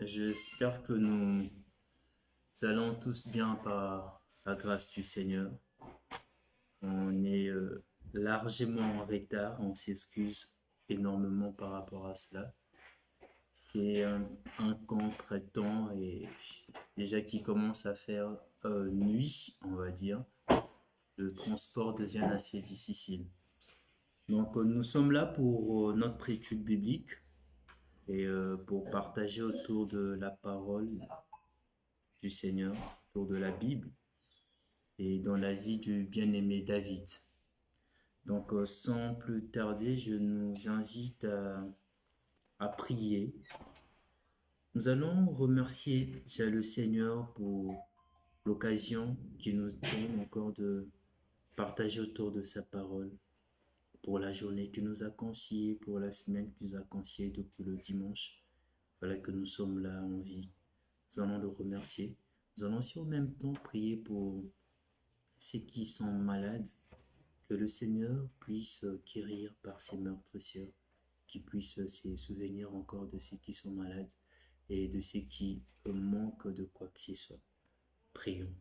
J'espère que nous allons tous bien par la grâce du Seigneur. On est largement en retard, on s'excuse énormément par rapport à cela. C'est un contre-temps et déjà qu'il commence à faire nuit, on va dire, le transport devient assez difficile. Donc nous sommes là pour notre étude biblique et pour partager autour de la parole du Seigneur, autour de la Bible et dans la vie du bien-aimé David. Donc, sans plus tarder, je nous invite à prier. Nous allons remercier déjà le Seigneur pour l'occasion qu'il nous donne encore de partager autour de sa parole, pour la journée qu'il nous a confiée, pour la semaine qu'il nous a confiée depuis le dimanche. Voilà que nous sommes là en vie. Nous allons le remercier. Nous allons aussi en même temps prier pour ceux qui sont malades, que le Seigneur puisse guérir par ses meurtrisseurs, qu'il puisse se souvenir encore de ceux qui sont malades et de ceux qui manquent de quoi que ce soit. Prions.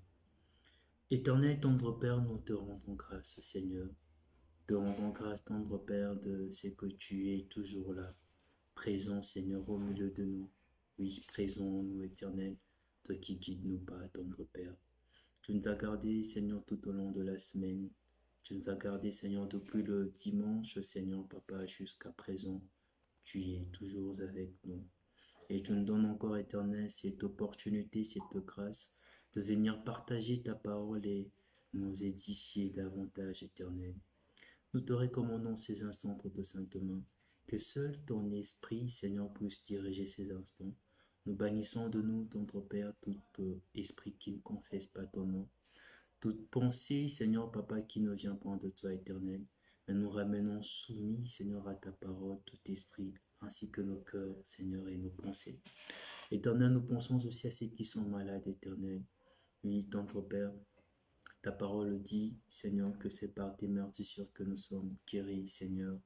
Éternel tendre Père, nous te rendons grâce, Seigneur. Te rendons grâce, tendre Père, de ce que tu es toujours là, présent, Seigneur, au milieu de nous. Oui, présent en nous, Éternel, toi qui guides nous pas, tendre Père. Tu nous as gardés, Seigneur, tout au long de la semaine. Tu nous as gardés, Seigneur, depuis le dimanche, Seigneur, Papa, jusqu'à présent. Tu es toujours avec nous. Et tu nous donnes encore, Éternel, cette opportunité, cette grâce de venir partager ta parole et nous édifier davantage, Éternel. Nous te recommandons ces instants de sainte main, que seul ton esprit, Seigneur, puisse diriger ces instants. Nous bannissons de nous, ton Père, tout esprit qui ne confesse pas ton nom, toute pensée, Seigneur Papa, qui ne vient pas de toi, Éternel. Mais nous ramenons soumis, Seigneur, à ta parole, tout esprit, ainsi que nos cœurs, Seigneur, et nos pensées. Éternel, nous pensons aussi à ceux qui sont malades, Éternel. Oui, tendre Père, ta parole dit, Seigneur, que c'est par tes meurtrissures que nous sommes guéris, Seigneur.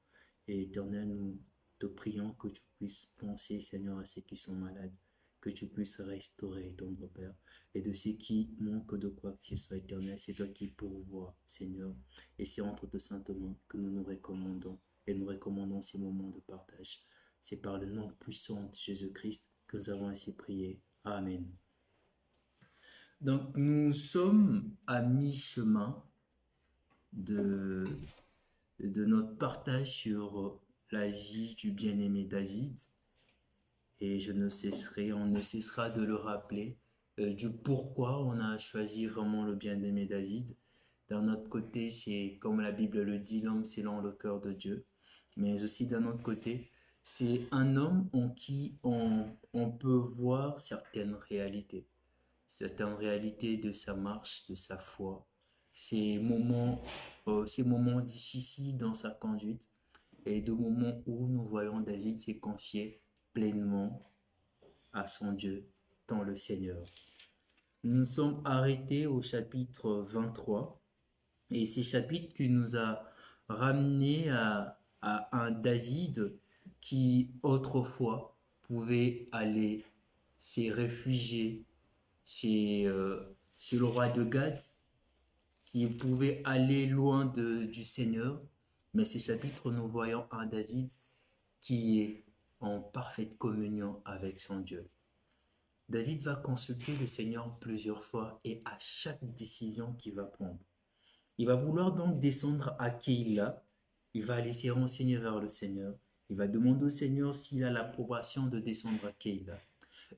Et Éternel, nous te prions que tu puisses penser, Seigneur, à ceux qui sont malades, que tu puisses restaurer, tendre Père. Et de ceux qui manquent de quoi que ce soit, Éternel, c'est toi qui pourvois, Seigneur. Et c'est entre tes saintes mains que nous nous recommandons. Et nous recommandons ces moments de partage. C'est par le nom puissant de Jésus-Christ que nous avons ainsi prié. Amen. Donc, nous sommes à mi-chemin de, de notre partage sur la vie du bien-aimé David. Et on ne cessera de le rappeler du pourquoi on a choisi vraiment le bien-aimé David. D'un autre côté, c'est comme la Bible le dit, l'homme selon le cœur de Dieu. Mais aussi d'un autre côté, c'est un homme en qui on peut voir certaines réalités de sa marche, de sa foi, ces moments difficiles dans sa conduite et de moments où nous voyons David se confier pleinement à son Dieu, dans le Seigneur. Nous nous sommes arrêtés au chapitre 23 et c'est chapitre qui nous a ramené à un David qui autrefois pouvait aller se réfugier chez le roi de Gad, qui pouvait aller loin du Seigneur. Mais ces chapitres, nous voyons un David qui est en parfaite communion avec son Dieu. David va consulter le Seigneur plusieurs fois et à chaque décision qu'il va prendre. Il va vouloir donc descendre à Keïla. Il va aller se renseigner vers le Seigneur. Il va demander au Seigneur s'il a l'approbation de descendre à Keïla.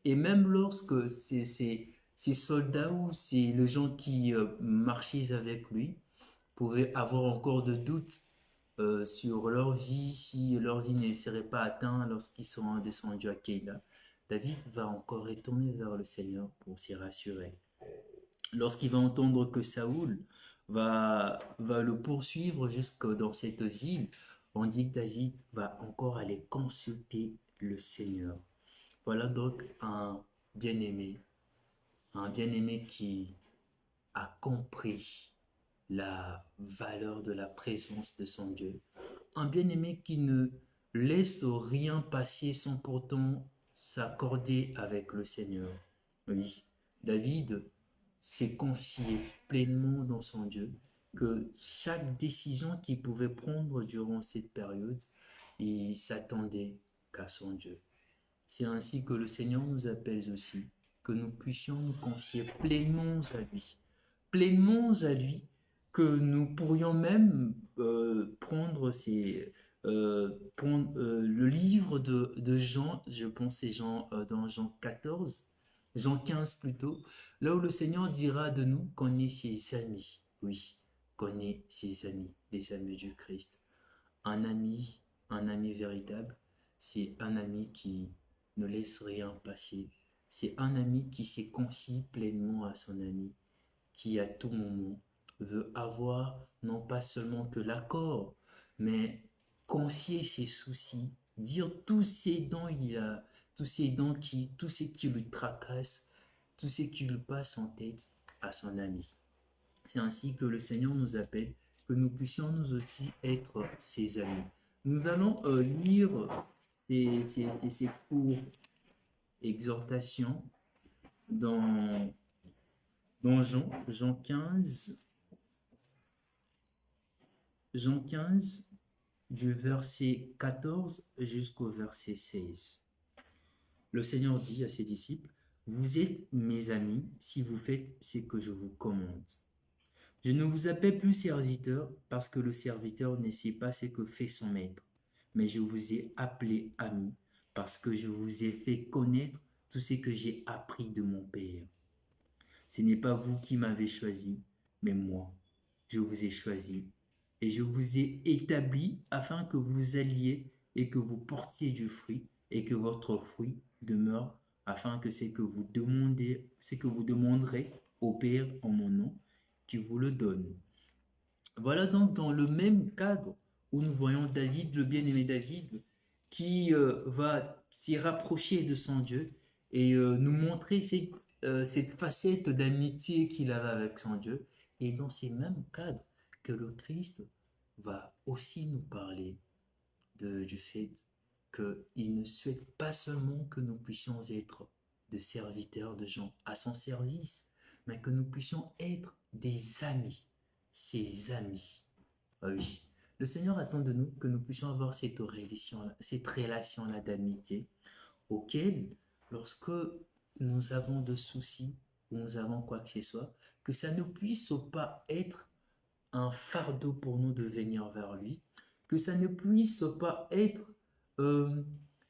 Et même lorsque ces soldats ou c'est les gens qui marchaient avec lui pouvaient avoir encore de doutes sur leur vie, si leur vie ne serait pas atteinte lorsqu'ils seront descendus à Keïla, David va encore retourner vers le Seigneur pour s'y rassurer. Lorsqu'il va entendre que Saoul va le poursuivre jusque dans cette île, on dit que David va encore aller consulter le Seigneur. Voilà donc un bien-aimé qui a compris la valeur de la présence de son Dieu. Un bien-aimé qui ne laisse rien passer sans pourtant s'accorder avec le Seigneur. Oui, David s'est confié pleinement dans son Dieu, que chaque décision qu'il pouvait prendre durant cette période, il s'attendait qu'à son Dieu. C'est ainsi que le Seigneur nous appelle aussi, que nous puissions nous confier pleinement à lui, que nous pourrions même prendre le livre de Jean, je pense c'est Jean, dans Jean 14, Jean 15 plutôt, là où le Seigneur dira de nous qu'on est ses amis. Oui, qu'on est ses amis, les amis du Christ. Un ami, un ami véritable, c'est un ami qui ne laisse rien passer. C'est un ami qui s'est confié pleinement à son ami, qui à tout moment veut avoir non pas seulement que l'accord, mais confier ses soucis, dire tous ces dons il a, tout ce qui lui tracasse, tout ce qui lui passe en tête à son ami. C'est ainsi que le Seigneur nous appelle, que nous puissions nous aussi être ses amis. Nous allons lire ces courts exhortations dans, dans Jean 15, du verset 14 jusqu'au verset 16. Le Seigneur dit à ses disciples, vous êtes mes amis si vous faites ce que je vous commande. Je ne vous appelle plus serviteur parce que le serviteur ne sait pas ce que fait son maître, mais je vous ai appelé ami parce que je vous ai fait connaître tout ce que j'ai appris de mon Père. Ce n'est pas vous qui m'avez choisi, mais moi. Je vous ai choisi et je vous ai établi afin que vous alliez et que vous portiez du fruit et que votre fruit demeure afin que ce que vous demanderez au Père en mon nom, qui vous le donne. Voilà donc dans le même cadre où nous voyons David, le bien-aimé David, qui va s'y rapprocher de son Dieu et nous montrer cette facette d'amitié qu'il avait avec son Dieu. Et dans ces mêmes cadres que le Christ va aussi nous parler du fait qu'il ne souhaite pas seulement que nous puissions être des serviteurs de gens à son service, mais que nous puissions être des amis, ses amis. Ah oui, le Seigneur attend de nous que nous puissions avoir cette relation-là d'amitié, auquel, lorsque nous avons de soucis ou nous avons quoi que ce soit, que ça ne puisse pas être un fardeau pour nous de venir vers lui, que ça ne puisse pas être euh,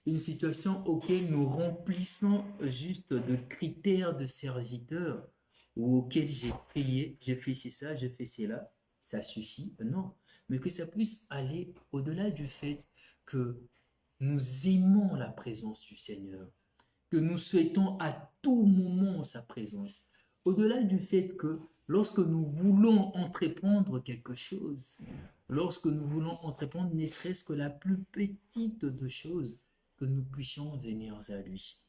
une situation auquel nous remplissons juste de critères de serviteur ou auquel j'ai prié, j'ai fait ça, j'ai fait cela, ça suffit. Non, mais que ça puisse aller au-delà du fait que nous aimons la présence du Seigneur, que nous souhaitons à tout moment sa présence. Au-delà du fait que lorsque nous voulons entreprendre quelque chose, lorsque nous voulons entreprendre ne serait-ce que la plus petite de choses, que nous puissions venir à lui.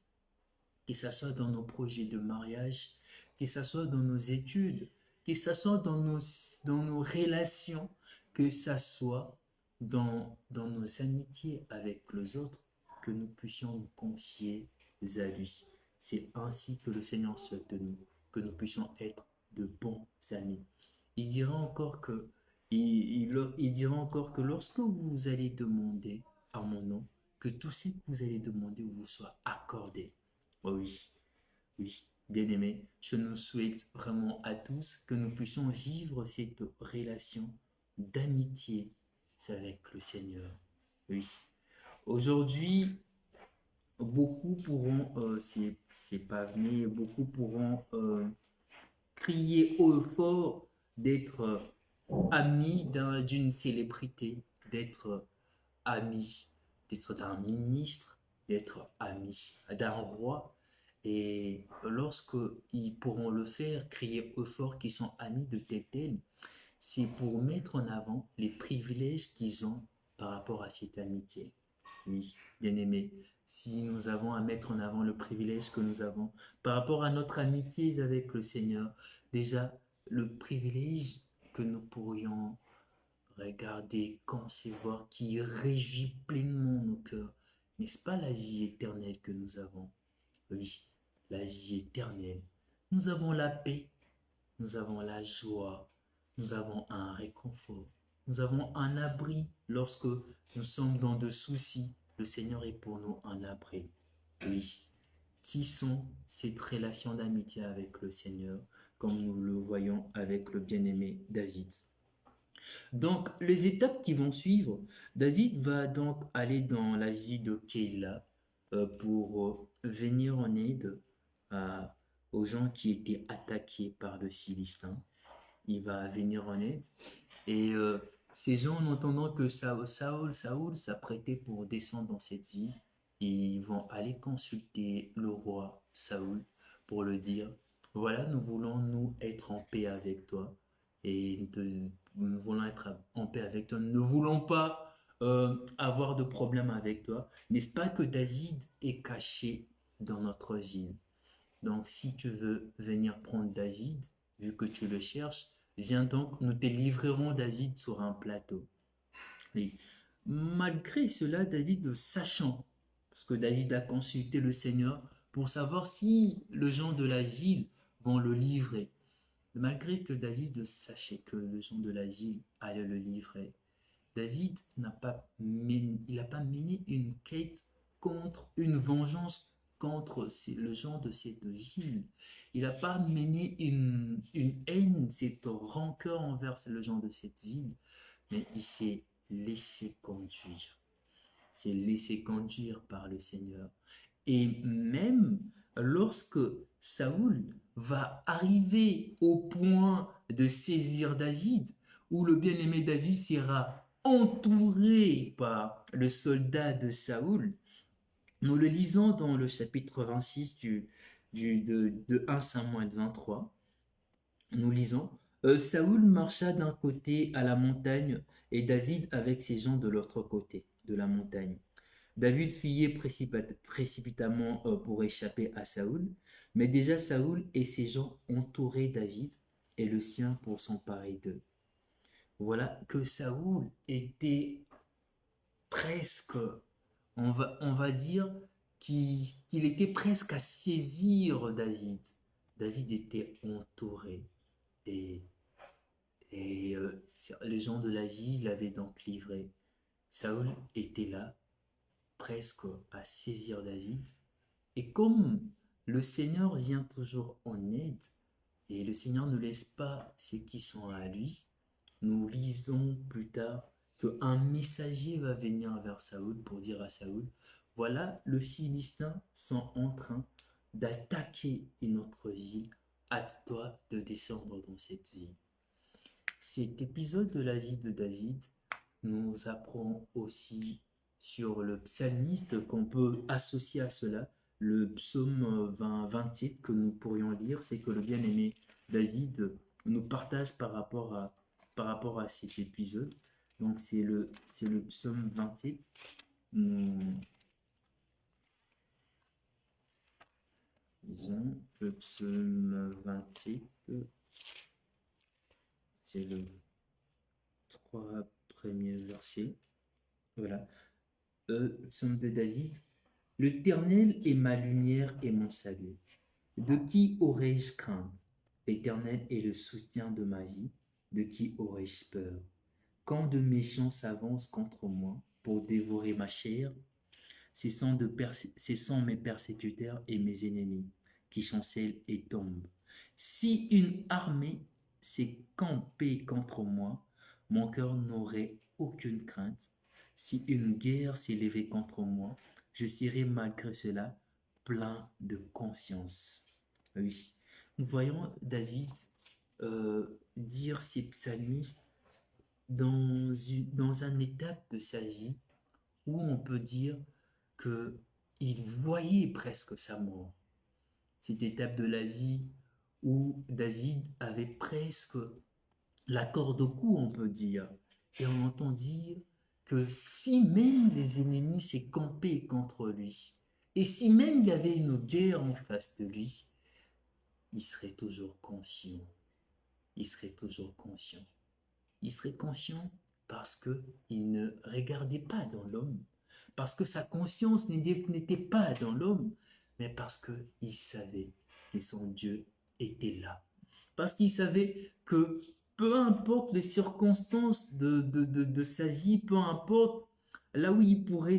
Que ce soit dans nos projets de mariage, que ce soit dans nos études, que ce soit dans nos relations, que ce soit dans nos amitiés avec les autres, que nous puissions nous confier à lui. C'est ainsi que le Seigneur souhaite de nous, que nous puissions être de bons amis. Il dira encore que, il dira encore que lorsque vous allez demander à mon nom, que tout ce que vous allez demander vous soit accordé. Oh oui, oui, bien-aimés, je nous souhaite vraiment à tous que nous puissions vivre cette relation d'amitié avec le Seigneur. Oui. Aujourd'hui, beaucoup pourront c'est pas venir, beaucoup pourront crier haut et fort d'être amis d'une célébrité, d'être amis, d'être d'un ministre, d'être amis d'un roi. Et lorsque ils pourront le faire, crier haut et fort qu'ils sont amis de tel, c'est pour mettre en avant les privilèges qu'ils ont par rapport à cette amitié. Oui, bien aimé, si nous avons à mettre en avant le privilège que nous avons par rapport à notre amitié avec le Seigneur, déjà le privilège que nous pourrions regarder, concevoir, qui réjouit pleinement nos cœurs, N'est-ce pas la vie éternelle que nous avons? Oui, la vie éternelle. Nous avons la paix, nous avons la joie, nous avons un réconfort, nous avons un abri lorsque nous sommes dans de soucis. Le Seigneur est pour nous un abri. Oui, tissons cette relation d'amitié avec le Seigneur, comme nous le voyons avec le bien-aimé David. Donc, les étapes qui vont suivre, David va donc aller dans la vie de Keïla pour venir en aide aux gens qui étaient attaqués par le Philistin. Il va venir en aide et ces gens, en entendant que Saoul s'apprêtait pour descendre dans cette ville, ils vont aller consulter le roi Saoul pour le dire, voilà, nous voulons nous être en paix avec toi et nous voulons être en paix avec toi. Nous ne voulons pas avoir de problème avec toi. N'est-ce pas que David est caché dans notre ville? Donc, si tu veux venir prendre David, vu que tu le cherches, viens donc, nous te livrerons David sur un plateau. Et malgré cela, David, sachant, parce que David a consulté le Seigneur pour savoir si les gens de la ville vont le livrer. Malgré que David sachait que les gens de la ville allaient le livrer, David n'a pas mené une quête contre, une vengeance contre le gens de cette ville. Il n'a pas mené une haine, cette rancœur envers le gens de cette ville, mais il s'est laissé conduire. S'est laissé conduire par le Seigneur. Et même lorsque Saoul va arriver au point de saisir David, où le bien-aimé David sera entouré par le soldat de Saoul, nous le lisons dans le chapitre 26 de 1 Samuel 23. Nous lisons, Saoul marcha d'un côté à la montagne et David avec ses gens de l'autre côté de la montagne. David fuyait précipitamment pour échapper à Saoul, mais déjà Saoul et ses gens entouraient David et le sien pour s'emparer d'eux. Voilà que Saoul était presque, on va dire, qu'il était presque à saisir David. David était entouré et, et les gens de la ville l'avaient donc livré. Saoul était là presque à saisir David. Et comme le Seigneur vient toujours en aide, et le Seigneur ne laisse pas ceux qui sont à lui, nous lisons plus tard qu'un messager va venir vers Saoul pour dire à Saoul, voilà, le Philistin sont en train d'attaquer une autre ville, hâte-toi de descendre dans cette ville. Cet épisode de la vie de David nous apprend aussi sur le psalmiste qu'on peut associer à cela. Le psaume 27 que nous pourrions lire, c'est que le bien-aimé David nous partage par rapport à cet épisode. Donc c'est le psaume 27. Nous lisons le psaume 27. C'est le 3 premier verset. Voilà. Psaume de David. L'Éternel est ma lumière et mon salut. De qui aurais-je crainte? L'Éternel est le soutien de ma vie. De qui aurais-je peur? Quand de méchants s'avancent contre moi pour dévorer ma chair, ce sont mes persécuteurs et mes ennemis qui chancellent et tombent. Si une armée s'est campée contre moi, mon cœur n'aurait aucune crainte. Si une guerre s'est levée contre moi, je serai malgré cela plein de confiance. Oui, nous voyons David dire ces psalmistes dans une étape de sa vie où on peut dire qu'il voyait presque sa mort. Cette étape de la vie où David avait presque la corde au cou, on peut dire. Et on entend dire que si même les ennemis s'est campés contre lui, et si même il y avait une guerre en face de lui, il serait toujours confiant. Il serait toujours conscient. Il serait conscient parce qu'il ne regardait pas dans l'homme, parce que sa conscience n'était pas dans l'homme, mais parce qu'il savait que son Dieu était là. Parce qu'il savait que peu importe les circonstances de sa vie, peu importe là où il pourrait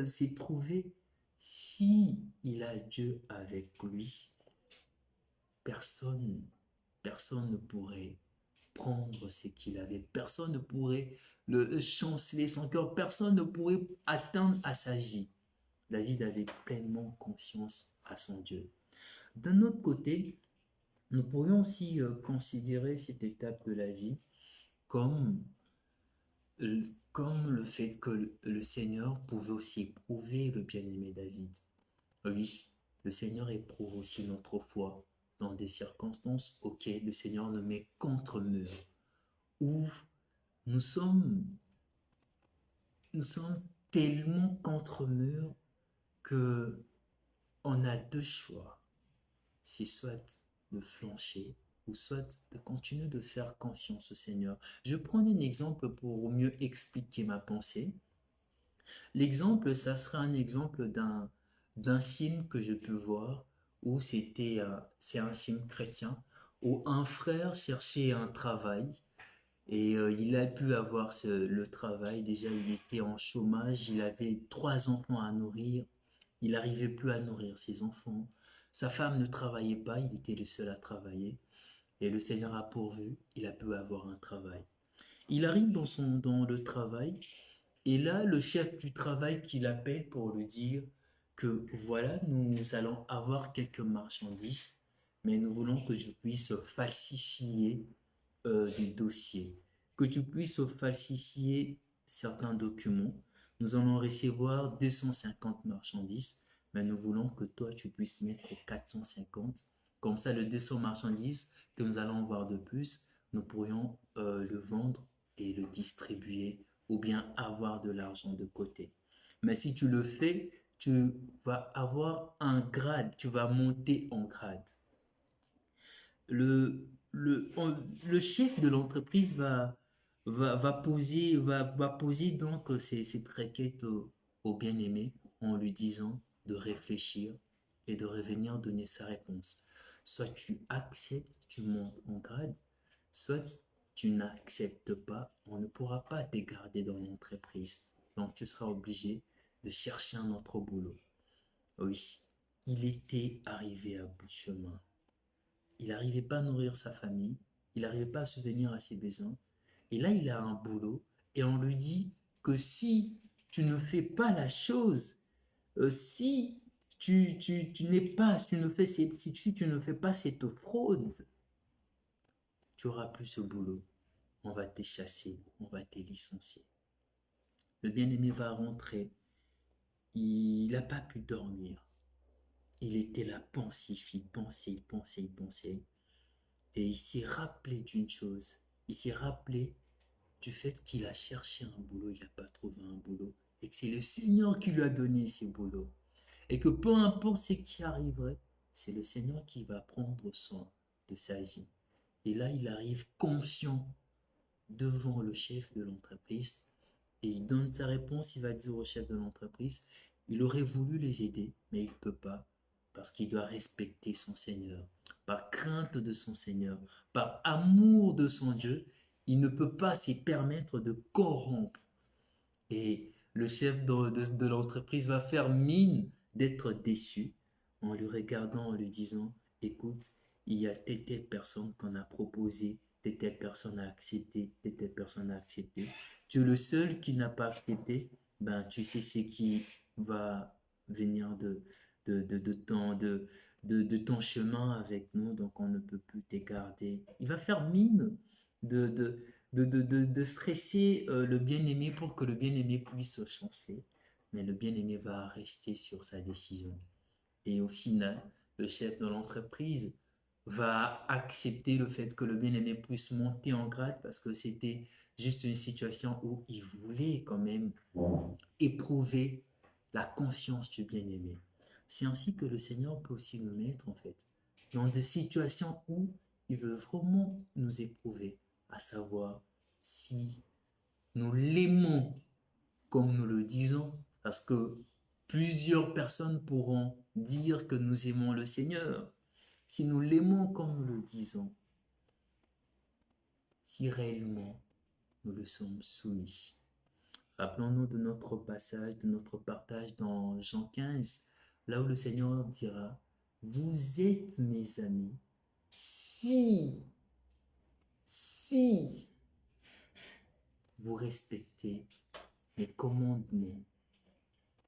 s'y trouver, si il a Dieu avec lui, personne, personne ne pourrait prendre ce qu'il avait, personne ne pourrait le chanceler son cœur, personne ne pourrait atteindre à sa vie. David avait pleinement confiance à son Dieu. D'un autre côté, nous pourrions aussi considérer cette étape de la vie comme, comme le fait que le Seigneur pouvait aussi éprouver le bien-aimé David. Oui, le Seigneur éprouve aussi notre foi dans des circonstances auxquelles le Seigneur nous met contre mur, où nous sommes, nous sommes tellement contre mur que on a deux choix. C'est soit de flancher ou soit de continuer de faire confiance au Seigneur. Je prends un exemple pour mieux expliquer ma pensée. L'exemple, ça sera un exemple d'un film que je peux voir où c'est un film chrétien où un frère cherchait un travail et il a pu avoir le travail. Déjà, il était en chômage, il avait 3 enfants à nourrir, il n'arrivait plus à nourrir ses enfants. Sa femme ne travaillait pas, il était le seul à travailler. Et le Seigneur a pourvu, il a pu avoir un travail. Il arrive dans le travail, et là, le chef du travail qui l'appelle pour lui dire que voilà, nous allons avoir quelques marchandises, mais nous voulons que je puisse falsifier des dossiers, que tu puisses falsifier certains documents. Nous allons recevoir 250 marchandises, mais nous voulons que toi, tu puisses mettre 450. Comme ça, le 200 marchandises que nous allons voir de plus, nous pourrions le vendre et le distribuer ou bien avoir de l'argent de côté. Mais si tu le fais, tu vas avoir un grade, tu vas monter en grade. Le chef de l'entreprise va poser donc cette requête au bien-aimé en lui disant de réfléchir et de revenir donner sa réponse. Soit tu acceptes, tu montes en grade, soit tu n'acceptes pas, on ne pourra pas te garder dans l'entreprise. Donc tu seras obligé de chercher un autre boulot. Oui, il était arrivé à bout de chemin. Il n'arrivait pas à nourrir sa famille, il n'arrivait pas à subvenir à ses besoins. Et là, il a un boulot et on lui dit que si tu ne fais pas la chose, si tu n'es pas, si tu ne fais, si tu ne fais pas cette fraude, tu auras plus ce boulot. On va te chasser, on va te licencier. Le bien-aimé va rentrer. Il n'a pas pu dormir. Il était là pensif, il pensait, il pensait, il pensait. Et il s'est rappelé d'une chose. Il s'est rappelé du fait qu'il a cherché un boulot, il n'a pas trouvé un boulot. Et que c'est le Seigneur qui lui a donné ce boulot. Et que peu importe ce qui arriverait, c'est le Seigneur qui va prendre soin de sa vie. Et là, il arrive confiant devant le chef de l'entreprise et il donne sa réponse. Il va dire au chef de l'entreprise, il aurait voulu les aider, mais il ne peut pas parce qu'il doit respecter son Seigneur. Par crainte de son Seigneur, par amour de son Dieu, il ne peut pas se permettre de corrompre. Et le chef de l'entreprise va faire mine d'être déçu en lui regardant, en lui disant, écoute, il y a telle personne qu'on a proposé, telle personne a accepté, telle personne a accepté. Tu es le seul qui n'a pas accepté, ben tu sais ce qui va venir de ton chemin avec nous, donc on ne peut plus te garder. Il va faire mine de, de, de stresser le bien-aimé pour que le bien-aimé puisse chanceler. Mais le bien-aimé va rester sur sa décision. Et au final, le chef de l'entreprise va accepter le fait que le bien-aimé puisse monter en grade parce que c'était juste une situation où il voulait quand même éprouver la confiance du bien-aimé. C'est ainsi que le Seigneur peut aussi nous mettre en fait dans des situations où il veut vraiment nous éprouver, à savoir si nous l'aimons comme nous le disons Parce que plusieurs personnes pourront dire que nous aimons le Seigneur. Si nous l'aimons comme nous le disons, si réellement nous le sommes soumis. Rappelons-nous de notre passage, de notre partage dans Jean 15, là où le Seigneur dira, vous êtes mes amis si vous respectez mes commandements,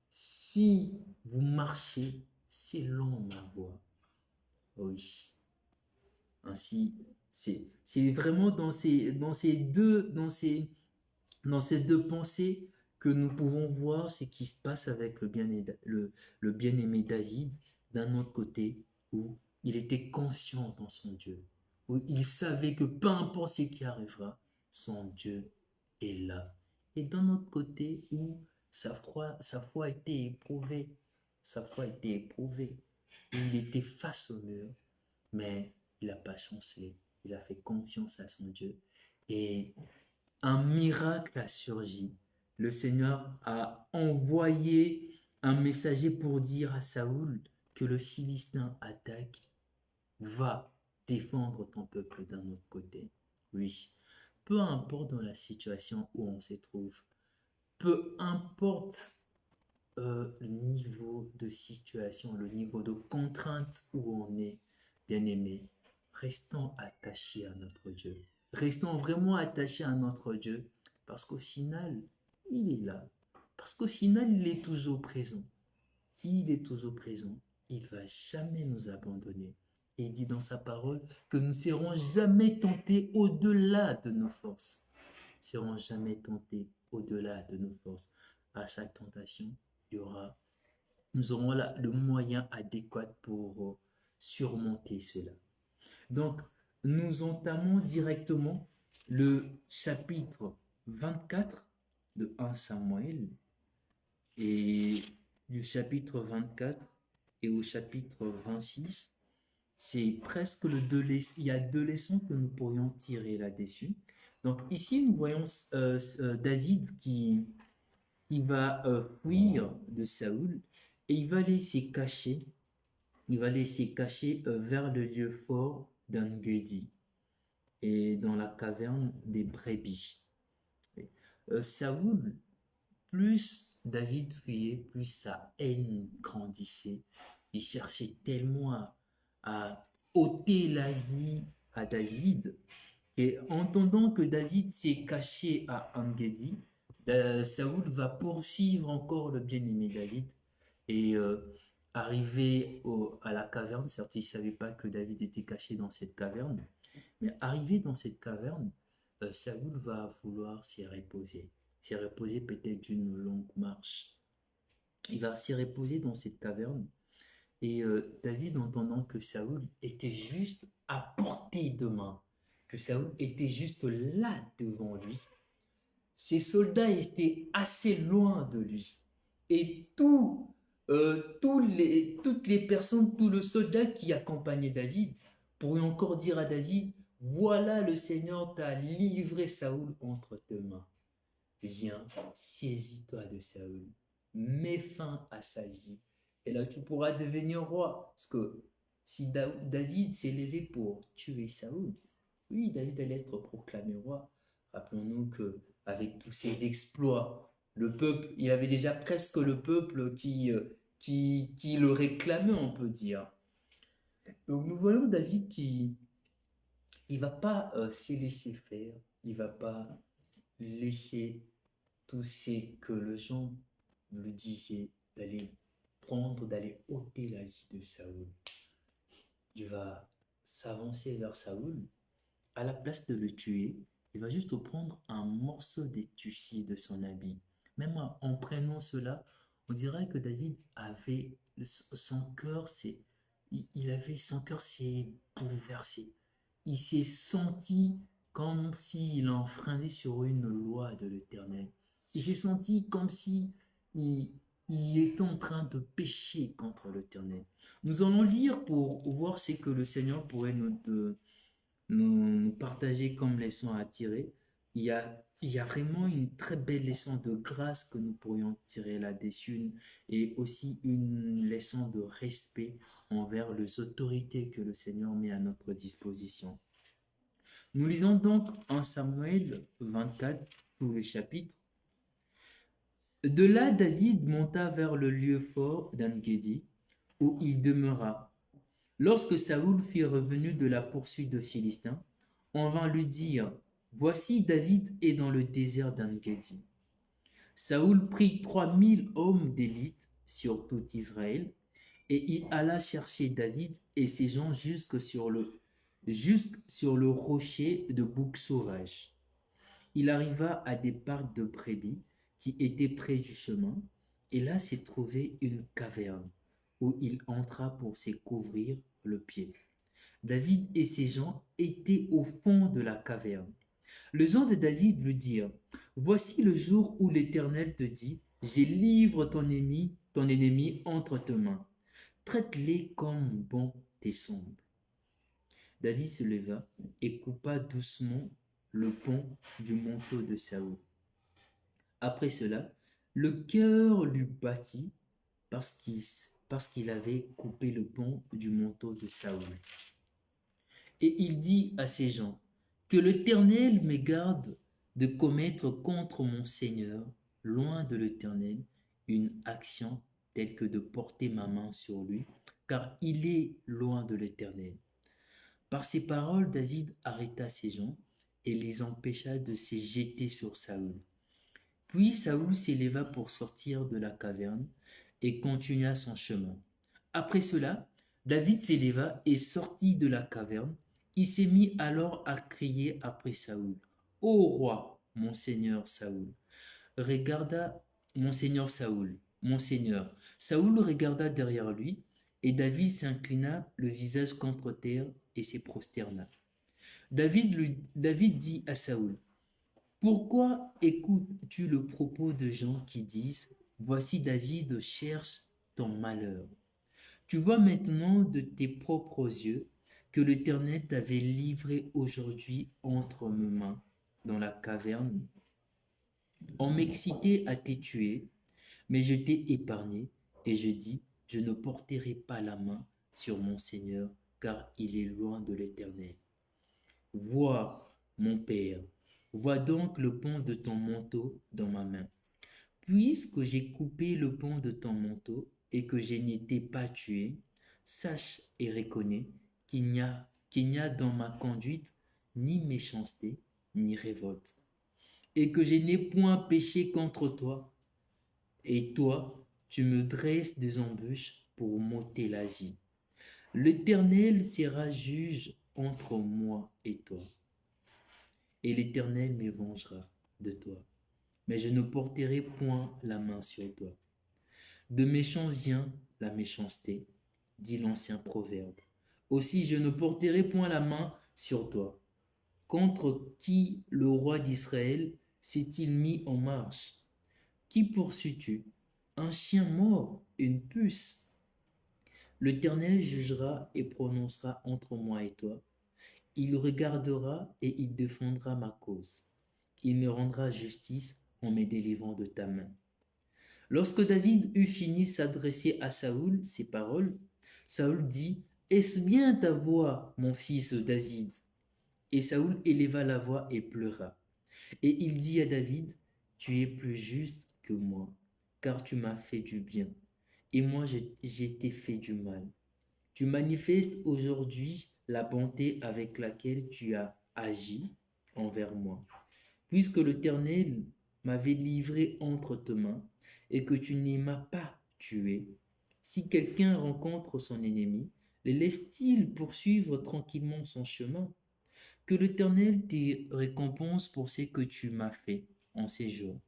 si vous marchez selon ma voie. Oui. Ainsi, c'est vraiment dans ces deux pensées que nous pouvons voir ce qui se passe avec le bien-aimé David, d'un autre côté, où il était confiant dans son Dieu, où il savait que peu importe ce qui arrivera, son Dieu est là. Et d'un autre côté, où sa foi a été éprouvée, où il était face au mur, mais il n'a pas chancelé, il a fait confiance à son Dieu. Et un miracle a surgi. Le Seigneur a envoyé un messager pour dire à Saoul que le Philistin attaque, va défendre ton peuple d'un autre côté. Oui, peu importe dans la situation où on se trouve, peu importe le niveau de situation, le niveau de contrainte où on est, bien aimé, restons attachés à notre Dieu. Restons vraiment attachés à notre Dieu parce qu'au final, il est là. Parce qu'au final, il est toujours présent. Il est toujours présent. Il ne va jamais nous abandonner. Et il dit dans sa parole que nous ne serons jamais tentés au-delà de nos forces. Nous ne serons jamais tentés au-delà de nos forces. À chaque tentation, nous aurons le moyen adéquat pour surmonter cela. Donc, nous entamons directement le chapitre 24 de 1 Samuel et du chapitre 24 et au chapitre 26. C'est presque il y a 2 leçons que nous pourrions tirer là-dessus. Donc ici, nous voyons David qui va fuir de Saoul et il va aller se cacher. Il va aller se cacher vers le lieu fort d'Engedi et dans la caverne des brebis. Saoul, plus David fuyait, plus sa haine grandissait. Il cherchait tellement à ôter la vie à David. Et entendant que David s'est caché à Engedi, Saoul va poursuivre encore le bien-aimé David et arrivé à la caverne, certes il ne savait pas que David était caché dans cette caverne, mais arrivé dans cette caverne, Saoul va vouloir s'y reposer peut-être d'une longue marche. Il va s'y reposer dans cette caverne et David, entendant que Saoul était juste à portée de main, que Saoul était juste là devant lui, ses soldats étaient assez loin de lui. Et toutes les personnes, tout le soldat qui accompagnait David pourraient encore dire à David, voilà le Seigneur t'a livré Saoul entre tes mains. Viens, saisis-toi de Saoul, mets fin à sa vie, et là tu pourras devenir roi. Parce que si David s'est levé pour tuer Saoul, oui, David allait être proclamé roi. Rappelons-nous que avec tous ses exploits, le peuple, il avait déjà presque le peuple qui le réclamait, on peut dire. Donc nous voyons David qui ne va pas se laisser faire, il ne va pas laisser tout ce que les gens lui disaient d'aller ôter la vie de Saoul. Il va s'avancer vers Saoul. À la place de le tuer, il va juste prendre un morceau des tissus de son habit. Même en prenant cela, on dirait que David avait son cœur, son cœur s'est bouleversé. Il s'est senti comme s'il enfreindait sur une loi de l'Éternel. Il s'est senti comme si il était en train de pécher contre l'Éternel. Nous allons lire pour voir ce que le Seigneur pourrait nous partager comme leçon à tirer. Il y a Il y a vraiment une très belle leçon de grâce que nous pourrions tirer là-dessus et aussi une leçon de respect envers les autorités que le Seigneur met à notre disposition. Nous lisons donc en Samuel 24, tout le chapitre. De là, David monta vers le lieu fort d'En-Gedi, où il demeura. Lorsque Saoul fut revenu de la poursuite de Philistins, on vint lui dire, voici David est dans le désert d'En-Gedi. Saoul prit 3000 hommes d'élite sur tout Israël, et il alla chercher David et ses gens jusque sur le rocher de bouc sauvage. Il arriva à des parcs de brebis qui étaient près du chemin, et là s'est trouvée une caverne où il entra pour s'y couvrir le pied. David et ses gens étaient au fond de la caverne. Les gens de David lui dirent, voici le jour où l'Éternel te dit, je livre ton ennemi entre tes mains. Traite-les comme bon te semble. David se leva et coupa doucement le pont du manteau de Saoul. Après cela, le cœur lui battit parce qu'il avait coupé le pont du manteau de Saoul. Et il dit à ses gens, que l'Éternel me garde de commettre contre mon Seigneur, loin de l'Éternel, une action telle que de porter ma main sur lui, car il est loin de l'Éternel. Par ces paroles, David arrêta ses gens et les empêcha de se jeter sur Saül. Puis Saül s'éleva pour sortir de la caverne et continua son chemin. Après cela, David s'éleva et sortit de la caverne. Il s'est mis alors à crier après Saül. Ô roi, mon seigneur Saül, regarda mon seigneur Saül, mon seigneur. Saül regarda derrière lui et David s'inclina le visage contre terre et se prosterna. David dit à Saül, pourquoi écoutes-tu le propos de gens qui disent, voici David cherche ton malheur? Tu vois maintenant de tes propres yeux que l'Éternel t'avait livré aujourd'hui entre mes mains dans la caverne. On m'excitait à te tuer, mais je t'ai épargné et je dis, je ne porterai pas la main sur mon Seigneur, car il est loin de l'Éternel. Vois, mon Père, vois donc le pont de ton manteau dans ma main. Puisque j'ai coupé le pont de ton manteau et que je n'étais pas tué, sache et reconnais qu'il n'y a dans ma conduite ni méchanceté, ni révolte, et que je n'ai point péché contre toi. Et toi, tu me dresses des embûches pour m'ôter la vie. L'Éternel sera juge entre moi et toi, et l'Éternel me vengera de toi. Mais je ne porterai point la main sur toi. De méchant vient la méchanceté, dit l'ancien proverbe. Aussi je ne porterai point la main sur toi. Contre qui le roi d'Israël s'est-il mis en marche? Qui poursuis-tu? Un chien mort, une puce. L'Éternel jugera et prononcera entre moi et toi. Il regardera et il défendra ma cause. Il me rendra justice en me délivrant de ta main. Lorsque David eut fini s'adresser à Saül ces paroles, Saül dit, est-ce bien ta voix, mon fils David? Et Saül éleva la voix et pleura. Et il dit à David, tu es plus juste que moi, car tu m'as fait du bien, et moi j'ai t'ai fait du mal. Tu manifestes aujourd'hui la bonté avec laquelle tu as agi envers moi, puisque l'Éternel m'avait livré entre tes mains et que tu ne m'as pas tué. Si quelqu'un rencontre son ennemi, le laisse-t-il poursuivre tranquillement son chemin? Que l'Éternel te récompense pour ce que tu m'as fait en ces jours.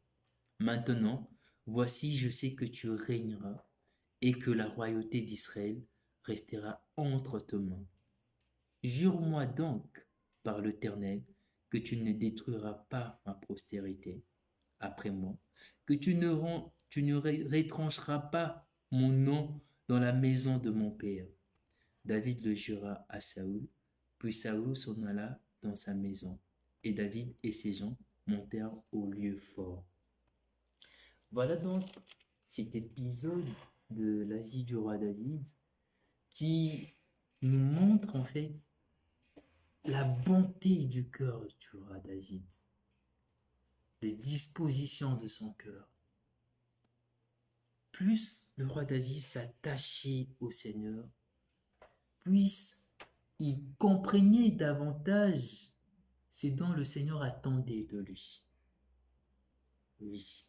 Maintenant, voici, je sais que tu régneras et que la royauté d'Israël restera entre tes mains. Jure-moi donc par l'Éternel que tu ne détruiras pas ma postérité après moi, que tu ne retrancheras pas mon nom dans la maison de mon père. David le jura à Saül, puis Saül s'en alla dans sa maison, et David et ses gens montèrent au lieu fort. Voilà donc cet épisode de la vie du roi David qui nous montre en fait la bonté du cœur du roi David, les dispositions de son cœur. Plus le roi David s'attachait au Seigneur, plus il comprenait davantage ce dont le Seigneur attendait de lui. Oui.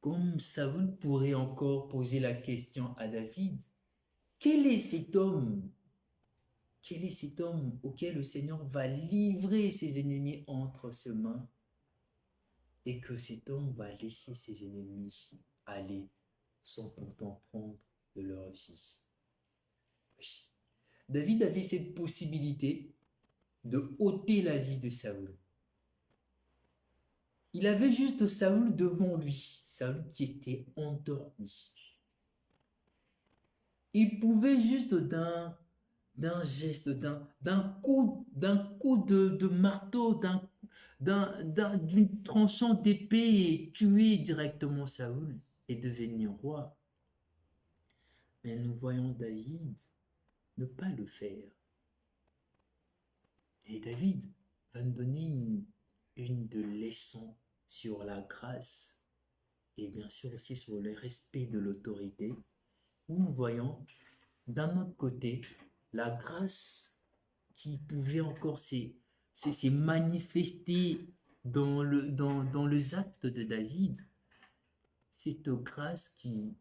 Comme Saül pourrait encore poser la question à David, quel est cet homme? Quel est cet homme auquel le Seigneur va livrer ses ennemis entre ses mains et que cet homme va laisser ses ennemis aller sans pourtant prendre de leur vie? Oui. David avait cette possibilité de ôter la vie de Saül. Il avait juste Saül devant lui, Saül qui était endormi. Il pouvait juste d'un geste, d'un coup de marteau, d'une tranchant d'épée tuer directement Saül et devenir roi. Mais nous voyons David ne pas le faire. Et David va nous donner une de leçons sur la grâce et bien sûr aussi sur le respect de l'autorité, où nous voyons d'un autre côté la grâce qui pouvait encore se manifester dans les actes de David, cette grâce qui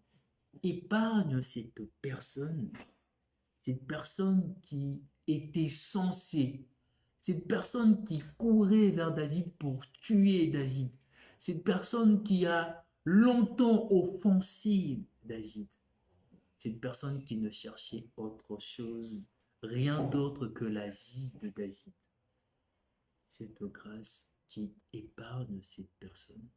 épargne cette personne qui était censée, cette personne qui courait vers David pour tuer David, cette personne qui a longtemps offensé David, cette personne qui ne cherchait autre chose, rien d'autre que la vie de David. Cette grâce qui épargne cette personne.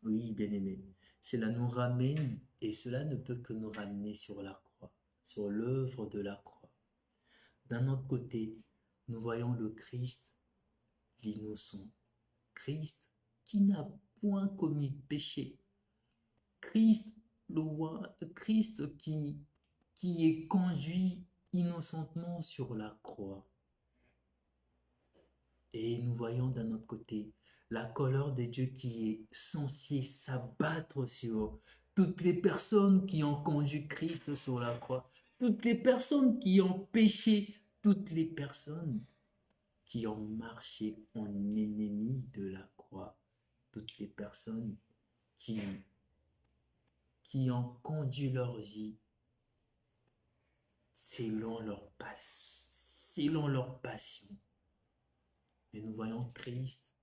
Oui, bien-aimé, cela nous ramène, et cela ne peut que nous ramener sur la croix, sur l'œuvre de la croix. D'un autre côté, nous voyons le Christ, l'innocent. Christ qui n'a point commis de péché. Christ, le roi, Christ qui est conduit innocentement sur la croix. Et nous voyons d'un autre côté la colère de Dieu qui est censée s'abattre sur toutes les personnes qui ont conduit Christ sur la croix, toutes les personnes qui ont péché, toutes les personnes qui ont marché en ennemi de la croix, toutes les personnes qui ont conduit leur vie selon leur passion. Et nous voyons Christ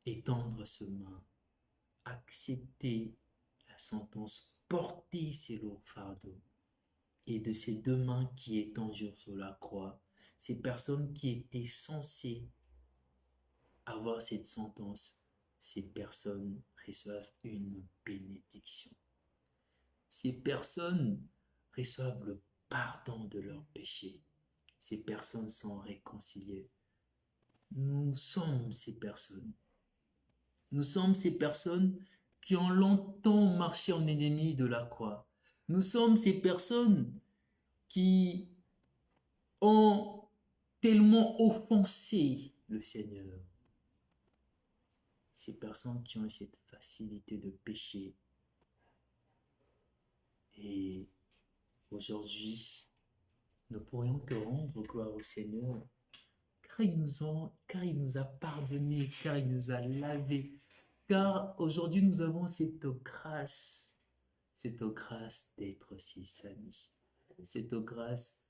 étendre ses mains, accepter la sentence, porter ses lourds fardeaux. Et de ces deux mains qui étendues sur la croix, ces personnes qui étaient censées avoir cette sentence, ces personnes reçoivent une bénédiction. Ces personnes reçoivent le pardon de leurs péchés. Ces personnes sont réconciliées. Nous sommes ces personnes. Nous sommes ces personnes qui ont longtemps marché en ennemi de la croix. Nous sommes ces personnes qui ont tellement offensé le Seigneur. Ces personnes qui ont cette facilité de pécher. Et aujourd'hui, nous pourrions que rendre gloire au Seigneur, car il nous a pardonné, car il nous a lavé, car aujourd'hui nous avons cette grâce d'être ses amis, cette grâce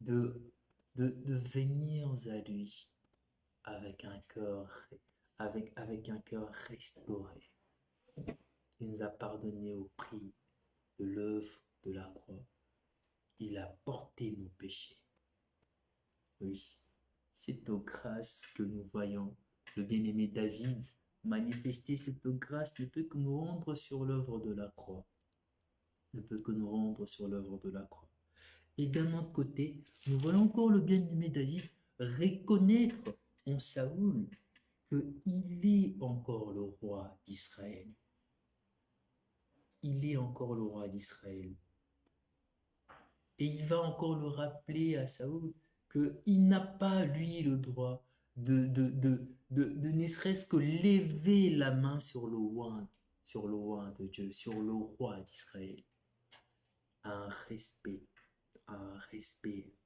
de venir à lui avec un cœur, avec un cœur restauré. Il nous a pardonné au prix de l'œuvre de la croix. Il a porté nos péchés. Oui, c'est aux grâces que nous voyons le bien-aimé David manifester. Cette grâce ne peut que nous rendre sur l'œuvre de la croix. Ne peut que nous rendre sur l'œuvre de la croix. Et d'un autre côté, nous voyons encore le bien-aimé David reconnaître en Saül qu'il est encore le roi d'Israël. Il est encore le roi d'Israël. Et il va encore le rappeler à Saoul qu'il n'a pas, lui, le droit de ne serait-ce que lever la main sur le roi de Dieu, sur le roi d'Israël. Un respect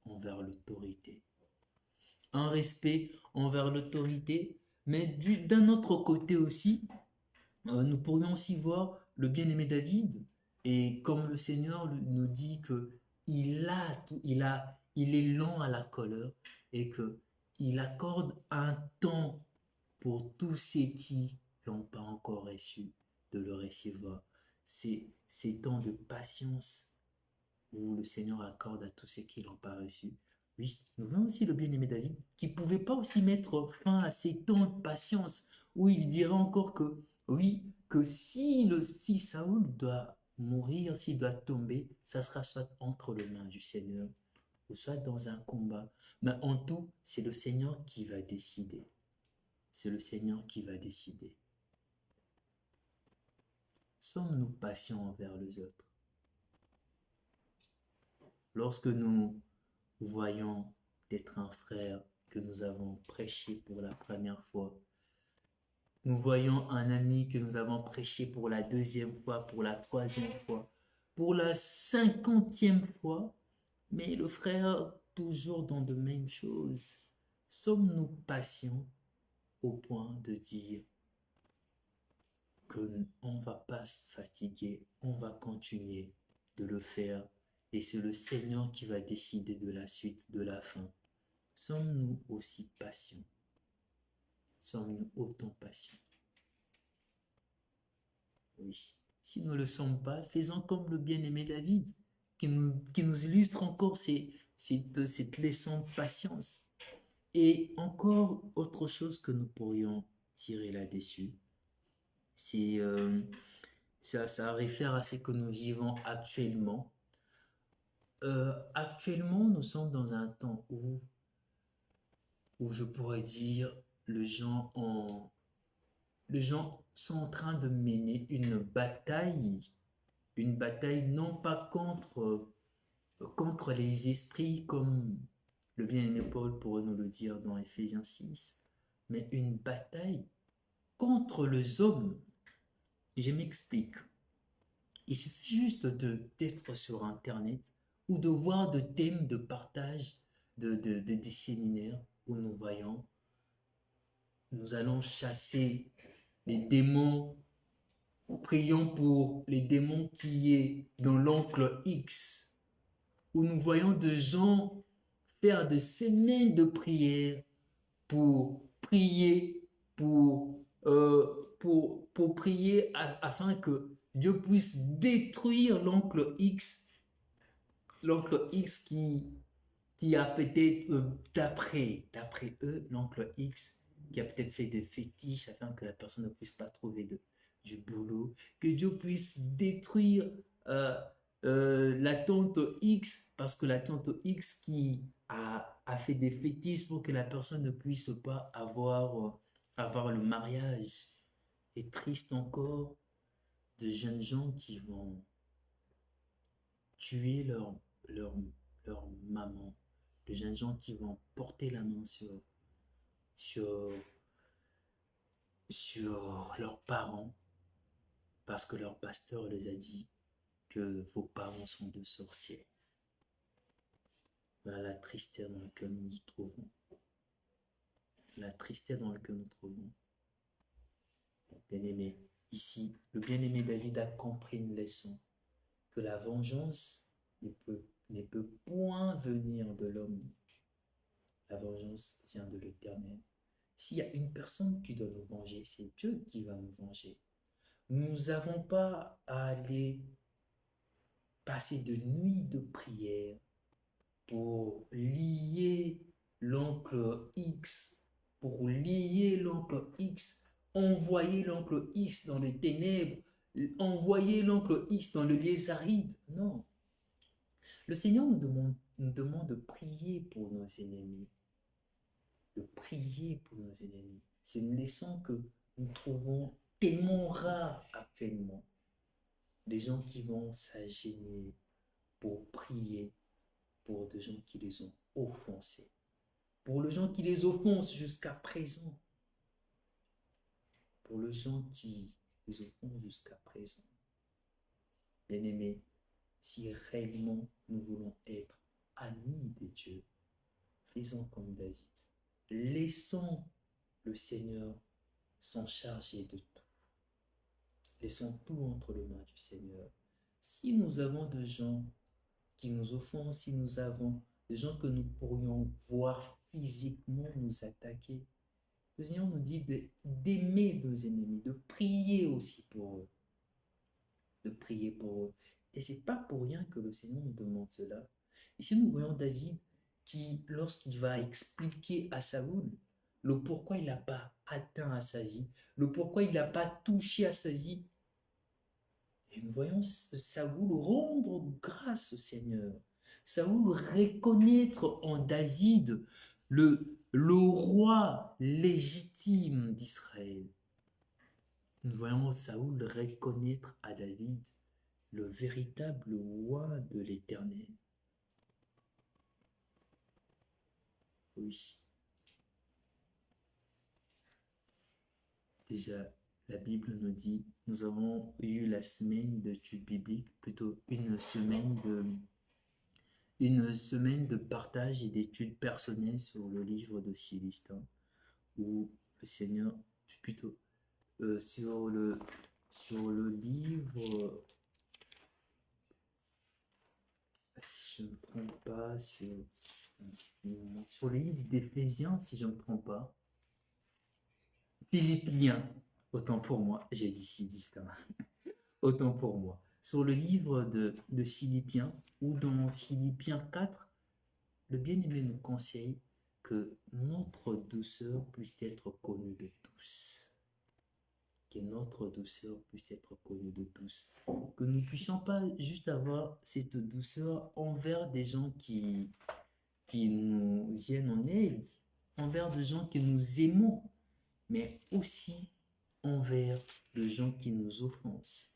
envers l'autorité. Un respect envers l'autorité, mais d'un autre côté aussi, nous pourrions aussi voir le bien-aimé David, et comme le Seigneur nous dit que il est lent à la colère et que il accorde un temps pour tous ceux qui n'ont pas encore reçu de le recevoir. C'est ces temps de patience où le Seigneur accorde à tous ceux qui ne l'ont pas reçu. Oui, nous voyons aussi le bien-aimé David qui ne pouvait pas aussi mettre fin à ces temps de patience où il dirait encore que, oui, que si Saoul doit mourir, s'il doit tomber, ça sera soit entre les mains du Seigneur ou soit dans un combat. Mais en tout, c'est le Seigneur qui va décider. C'est le Seigneur qui va décider. Sommes-nous patients envers les autres? Lorsque nous voyons d'être un frère que nous avons prêché pour la première fois, nous voyons un ami que nous avons prêché pour la deuxième fois, pour la troisième fois, pour la 50e fois, mais le frère toujours dans de mêmes choses. Sommes-nous patients au point de dire qu'on ne va pas se fatiguer, on va continuer de le faire et c'est le Seigneur qui va décider de la suite, de la fin. Sommes-nous aussi patients? Sommes-nous autant patients? Oui. Si nous ne le sommes pas, faisons comme le bien-aimé David, qui nous illustre encore cette leçon de patience. Et encore autre chose que nous pourrions tirer là-dessus, c'est ça réfère à ce que nous vivons actuellement. Actuellement, nous sommes dans un temps où je pourrais dire, les gens sont en train de mener une bataille non pas contre les esprits comme le bien-aimé Paul pourrait nous le dire dans Éphésiens 6, mais une bataille contre les hommes. Et je m'explique. Il suffit juste d'être sur Internet ou de voir des thèmes de partage des séminaires où nous voyons, nous allons chasser les démons, prions pour les démons qui est dans l'oncle X, où nous voyons des gens faire des semaines de prière pour prier, pour prier afin que Dieu puisse détruire l'oncle X qui a peut-être, d'après eux, l'oncle X, qui a peut-être fait des fétiches afin que la personne ne puisse pas trouver du boulot, que Dieu puisse détruire euh, la tante X, parce que la tante X qui a fait des fétiches pour que la personne ne puisse pas avoir le mariage. Et triste encore, de jeunes gens qui vont tuer leur, leur maman, de jeunes gens qui vont porter la main sur, sur leurs parents parce que leur pasteur les a dit que vos parents sont de sorciers. Voilà la tristesse dans laquelle nous nous trouvons. La tristesse dans laquelle nous nous trouvons. Bien-aimé, ici, le bien-aimé David a compris une leçon, que la vengeance ne peut point venir de l'homme. La vengeance vient de l'Éternel. S'il y a une personne qui doit nous venger, c'est Dieu qui va nous venger. Nous n'avons pas à aller passer de nuits de prière pour lier l'oncle X, envoyer l'oncle X dans les ténèbres, envoyer l'oncle X dans le lieu aride. Non. Le Seigneur nous demande de prier pour nos ennemis. de prier pour nos ennemis. C'est une leçon que nous trouvons tellement rare actuellement. Des gens qui vont s'agenouiller pour prier pour des gens qui les ont offensés, pour les gens qui les offensent jusqu'à présent, pour les gens qui les offensent jusqu'à présent. Bien-aimés, si réellement nous voulons être amis de Dieu, faisons comme David. Laissons le Seigneur s'en charger de tout. Laissons tout entre les mains du Seigneur. Si nous avons des gens qui nous offensent, si nous avons des gens que nous pourrions voir physiquement nous attaquer, le Seigneur nous dit d'aimer nos ennemis, de prier aussi pour eux. De prier pour eux. Et c'est pas pour rien que le Seigneur nous demande cela. Ici, nous voyons David qui, lorsqu'il va expliquer à Saoul le pourquoi il n'a pas atteint à sa vie, le pourquoi il n'a pas touché à sa vie, et nous voyons Saoul rendre grâce au Seigneur. Saoul reconnaître en David le roi légitime d'Israël. Nous voyons Saoul reconnaître à David le véritable roi de l'Éternel. Oui. Déjà, la Bible nous dit, nous avons eu la semaine d'études bibliques, plutôt une semaine de partage et d'études personnelles sur le livre de Philistin, où le Seigneur, plutôt sur le livre, si je ne me trompe pas, sur le livre d'Éphésiens, si je ne me trompe pas, Philippiens, autant pour moi, j'ai dit Philistin, autant pour moi. Sur le livre de Philippiens, ou dans Philippiens 4, le bien-aimé nous conseille que notre douceur puisse être connue de tous. Que notre douceur puisse être connue de tous. Que nous ne puissions pas juste avoir cette douceur envers des gens qui nous viennent en aide, envers des gens que nous aimons, mais aussi envers les gens qui nous offensent.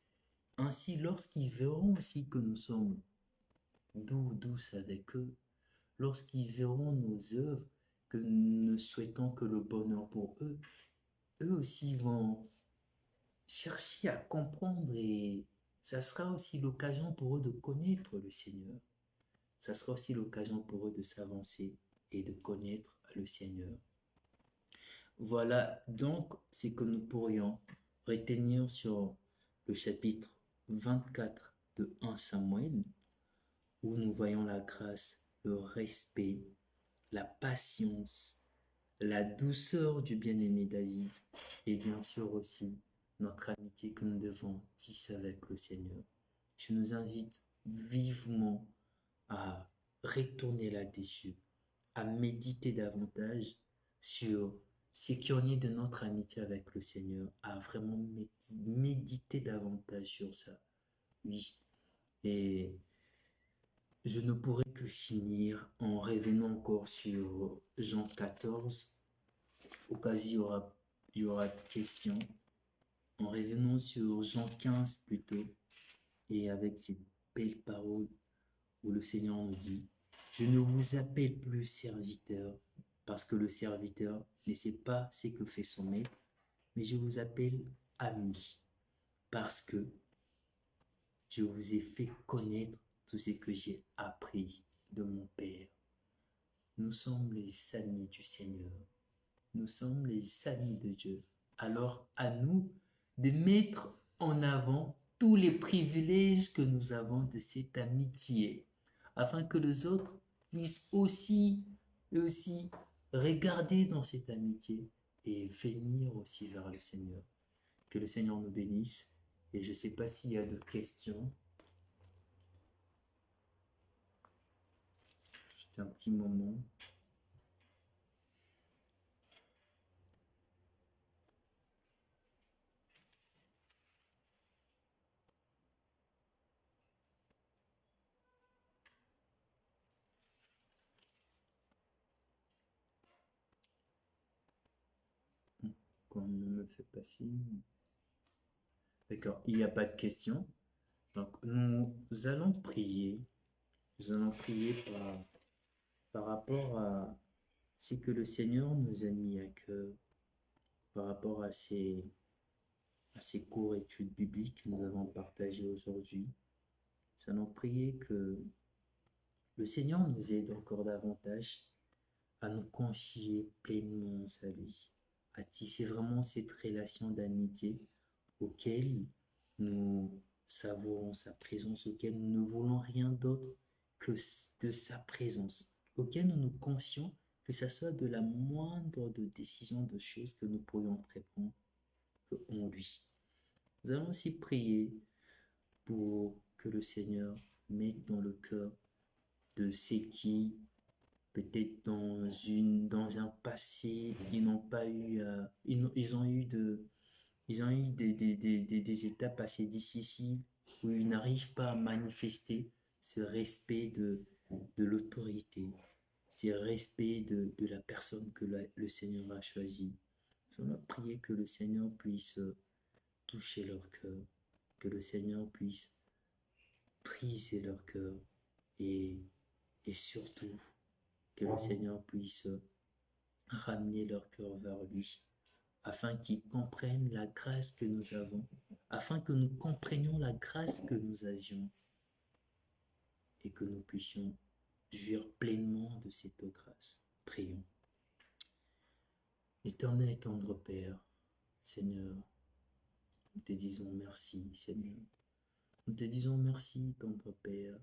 Ainsi, lorsqu'ils verront aussi que nous sommes douces avec eux, lorsqu'ils verront nos œuvres, que nous ne souhaitons que le bonheur pour eux, eux aussi vont chercher à comprendre et ça sera aussi l'occasion pour eux de connaître le Seigneur. Ça sera aussi l'occasion pour eux de s'avancer et de connaître le Seigneur. Voilà donc ce que nous pourrions retenir sur le chapitre 24 de 1 Samuel, où nous voyons la grâce, le respect, la patience, la douceur du bien-aimé David, et bien sûr aussi notre amitié que nous devons tisser avec le Seigneur. Je nous invite vivement à retourner là-dessus, à méditer davantage sur ce qui en est de notre amitié avec le Seigneur, à vraiment méditer davantage sur ça. Oui, et je ne pourrais que finir en revenant encore sur Jean 14, au cas où il y aura question, en revenant sur Jean 15 plutôt, et avec ces belles paroles où le Seigneur nous dit, je ne vous appelle plus serviteur, parce que le serviteur ne sait pas ce que fait son maître, mais je vous appelle ami, parce que je vous ai fait connaître tout ce que j'ai appris de mon Père. Nous sommes les amis du Seigneur. Nous sommes les amis de Dieu. Alors à nous de mettre en avant tous les privilèges que nous avons de cette amitié, afin que les autres puissent aussi, eux aussi, regarder dans cette amitié et venir aussi vers le Seigneur. Que le Seigneur nous bénisse. Et je ne sais pas s'il y a d'autres questions. Juste un petit moment. qu'on ne me fait pas signe. D'accord, il n'y a pas de question. Donc, nous allons prier. Nous allons prier par rapport à ce que le Seigneur nous a mis à cœur, par rapport à ces cours études bibliques que nous avons partagées aujourd'hui. Nous allons prier que le Seigneur nous aide encore davantage à nous confier pleinement à lui, à tisser vraiment cette relation d'amitié auquel nous savourons sa présence, auquel nous ne voulons rien d'autre que de sa présence, auquel nous nous conscions que ce soit de la moindre de décision de choses que nous pourrions prendre en lui. Nous allons aussi prier pour que le Seigneur mette dans le cœur de ceux qui, peut-être dans un passé, ils n'ont pas eu, ils ont eu des étapes assez difficiles où ils n'arrivent pas à manifester ce respect de l'autorité, ce respect de la personne que le Seigneur a choisie. Nous allons prier que le Seigneur puisse toucher leur cœur, que le Seigneur puisse briser leur cœur et, et surtout que le Seigneur puisse ramener leur cœur vers lui, afin qu'ils comprennent la grâce que nous avons, afin que nous comprenions la grâce que nous avions et que nous puissions jouir pleinement de cette grâce. Prions. Éternel et tendre Père, Seigneur, nous te disons merci, Seigneur. Nous te disons merci, tendre Père,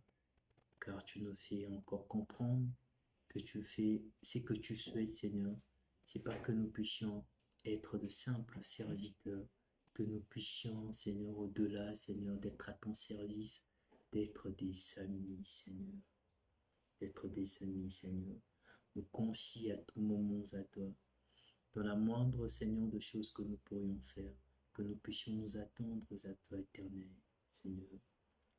car tu nous fais encore comprendre que tu fais ce que tu souhaites, Seigneur. C'est pas que nous puissions être de simples serviteurs, que nous puissions, Seigneur, au-delà, Seigneur, d'être à ton service, d'être des amis, Seigneur. D'être des amis, Seigneur. Nous confier à tout moment à toi. Dans la moindre, Seigneur, de choses que nous pourrions faire, que nous puissions nous attendre à toi, éternel, Seigneur.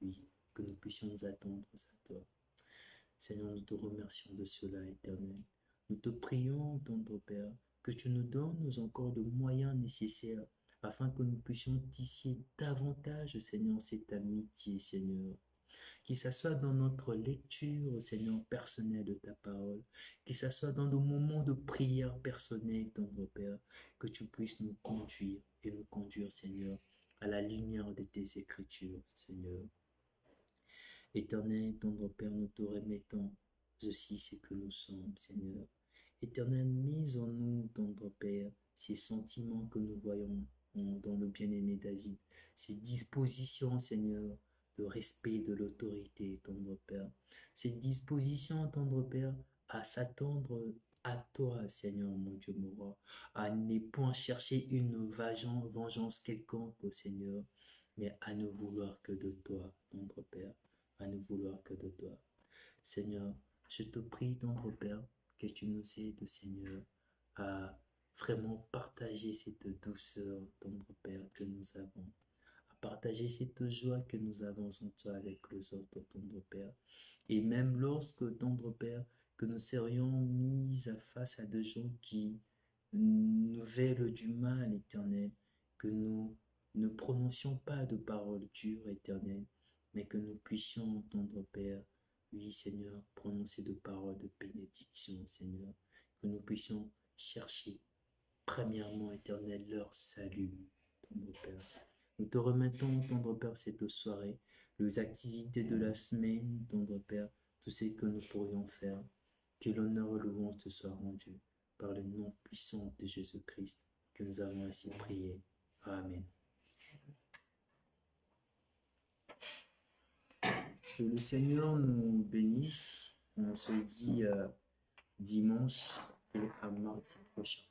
Oui, que nous puissions nous attendre à toi. Seigneur, nous te remercions de cela, éternel. Nous te prions, tendre Père, que tu nous donnes encore de moyens nécessaires afin que nous puissions tisser davantage, Seigneur, cette amitié, Seigneur. Que ce soit dans notre lecture, Seigneur, personnelle de ta parole, que ce soit dans nos moments de prière personnelle, tendre Père, que tu puisses nous conduire et nous conduire, Seigneur, à la lumière de tes Écritures, Seigneur. Éternel, tendre Père, nous te remettons aussi ce que nous sommes, Seigneur. Éternel, mise en nous, tendre Père, ces sentiments que nous voyons dans le bien-aimé David, ces dispositions, Seigneur, de respect de l'autorité, tendre Père, ces dispositions, tendre Père, à s'attendre à toi, Seigneur, mon Dieu, mon roi, à ne point chercher une vengeance quelconque, Seigneur, mais à ne vouloir que de toi, tendre Père, à ne vouloir que de toi. Seigneur, je te prie, tendre Père, que tu nous aides, Seigneur, à vraiment partager cette douceur, tendre Père, que nous avons, à partager cette joie que nous avons en toi avec les autres, tendre Père. Et même lorsque, tendre Père, que nous serions mis face à des gens qui nous veulent du mal, éternel, que nous ne prononcions pas de paroles dures, éternel, mais que nous puissions entendre, Père, oui, Seigneur, prononcer de paroles de bénédiction, Seigneur, que nous puissions chercher, premièrement, éternel, leur salut, tendre Père. Nous te remettons, tendre Père, cette soirée, les activités de la semaine, tendre Père, tout ce que nous pourrions faire. Que l'honneur et louange te soient rendus par le nom puissant de Jésus-Christ que nous avons ainsi prié. Amen. Que le Seigneur nous bénisse. On se dit dimanche et à mardi prochain.